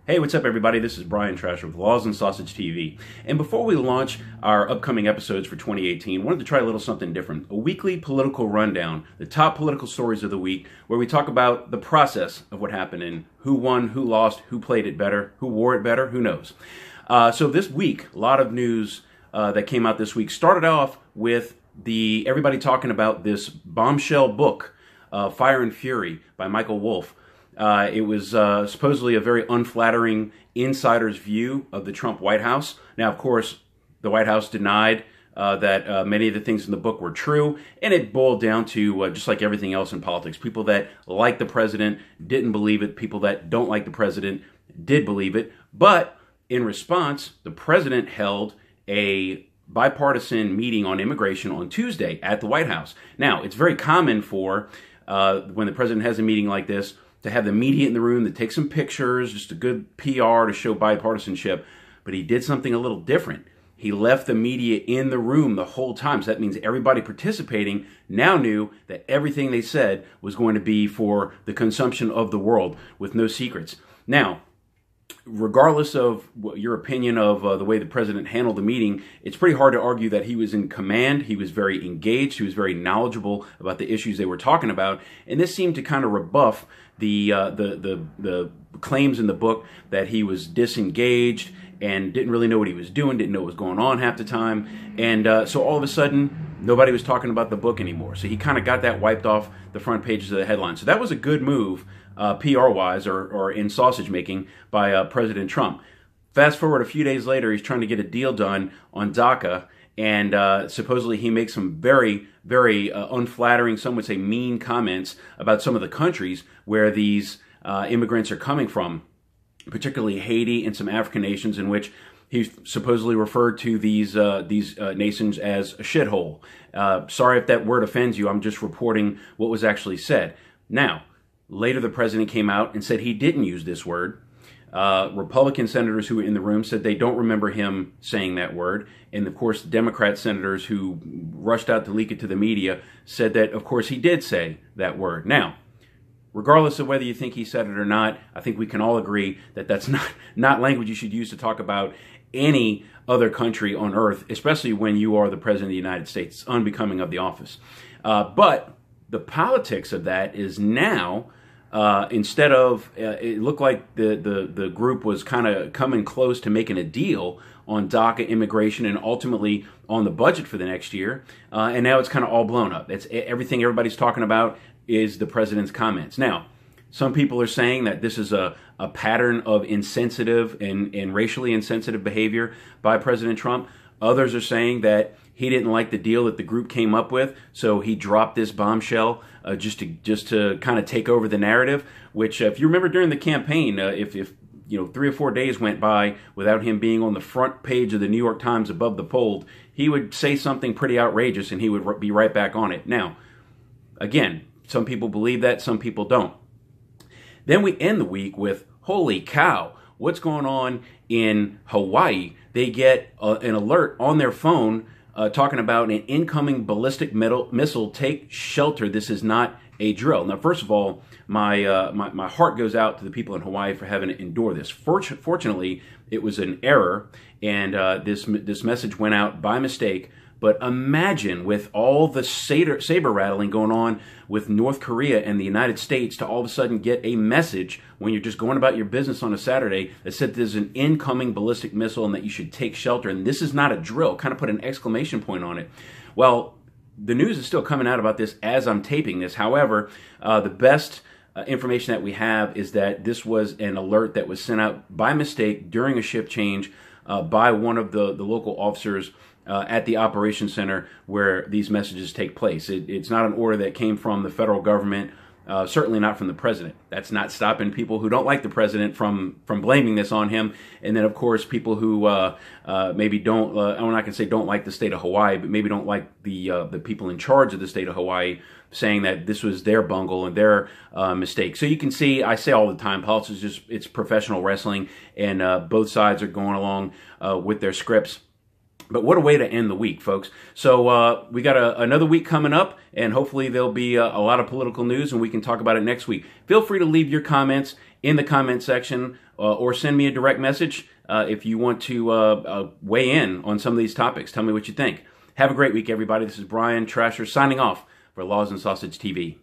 Hey, what's up everybody? This is Brian Trasher with L&S TV. And before we launch our upcoming episodes for 2018, I wanted to try a little something different. A weekly political rundown, the top political stories of the week, where we talk about the process of what happened and who won, who lost, who played it better, who wore it better, who knows. So this week, a lot of news that came out this week. Started off with everybody talking about this bombshell book, Fire and Fury by Michael Wolff. It was supposedly a very unflattering insider's view of the Trump White House. Now, of course, the White House denied that many of the things in the book were true, and it boiled down to just like everything else in politics. People that like the president didn't believe it. People that don't like the president did believe it. But in response, the president held a bipartisan meeting on immigration on Tuesday at the White House. Now, it's very common for when the president has a meeting like this to have the media in the room, to take some pictures, just a good PR to show bipartisanship. But he did something a little different. He left the media in the room the whole time. So that means everybody participating now knew that everything they said was going to be for the consumption of the world with no secrets. Now, regardless of your opinion of the way the president handled the meeting, it's pretty hard to argue that he was in command. He was very engaged. He was very knowledgeable about the issues they were talking about. And this seemed to kind of rebuff the claims in the book that he was disengaged and didn't really know what he was doing, didn't know what was going on half the time. And so all of a sudden, nobody was talking about the book anymore. So he kind of got that wiped off the front pages of the headlines. So that was a good move, PR-wise or in sausage making by President Trump. Fast forward a few days later, he's trying to get a deal done on DACA, and supposedly he makes some very, very unflattering, some would say mean comments about some of the countries where these immigrants are coming from, particularly Haiti and some African nations, in which he supposedly referred to these nations as a shithole. Sorry if that word offends you. I'm just reporting what was actually said. Now, later the president came out and said he didn't use this word. Republican senators who were in the room said they don't remember him saying that word. And of course, Democrat senators who rushed out to leak it to the media said that, of course, he did say that word. Now, regardless of whether you think he said it or not, I think we can all agree that that's not language you should use to talk about any other country on earth, especially when you are the president of the United States. It's unbecoming of the office. But the politics of that is now, instead of, it looked like the group was kind of coming close to making a deal on DACA, immigration, and ultimately on the budget for the next year. And now it's kind of all blown up. It's everything everybody's talking about is the president's comments. Now, some people are saying that this is a pattern of insensitive and racially insensitive behavior by President Trump. Others are saying that he didn't like the deal that the group came up with, so he dropped this bombshell just to kind of take over the narrative. Which, if you remember during the campaign, if 3 or 4 days went by without him being on the front page of the New York Times above the fold, he would say something pretty outrageous and he would be right back on it. Now, again, some people believe that, some people don't. Then we end the week with, holy cow, what's going on in Hawaii? They get an alert on their phone talking about an incoming ballistic missile. Take shelter. This is not a drill. Now, first of all, my heart goes out to the people in Hawaii for having to endure this. Fortunately, it was an error, and this message went out by mistake. But imagine with all the saber rattling going on with North Korea and the United States to all of a sudden get a message when you're just going about your business on a Saturday that said there's an incoming ballistic missile and that you should take shelter. And this is not a drill. Kind of put an exclamation point on it. Well, the news is still coming out about this as I'm taping this. However, the best information that we have is that this was an alert that was sent out by mistake during a shift change by one of the local officers at the operations center where these messages take place. It's not an order that came from the federal government, certainly not from the president. That's not stopping people who don't like the president from blaming this on him. And then, of course, people who maybe don't, I'm not going to say don't like the state of Hawaii, but maybe don't like the people in charge of the state of Hawaii saying that this was their bungle and their mistake. So you can see, I say all the time, politics is just, it's professional wrestling, and both sides are going along with their scripts. But what a way to end the week, folks. So we got another week coming up, and hopefully there'll be a lot of political news, and we can talk about it next week. Feel free to leave your comments in the comment section or send me a direct message if you want to weigh in on some of these topics. Tell me what you think. Have a great week, everybody. This is Brian Trasher signing off for Laws and Sausage TV.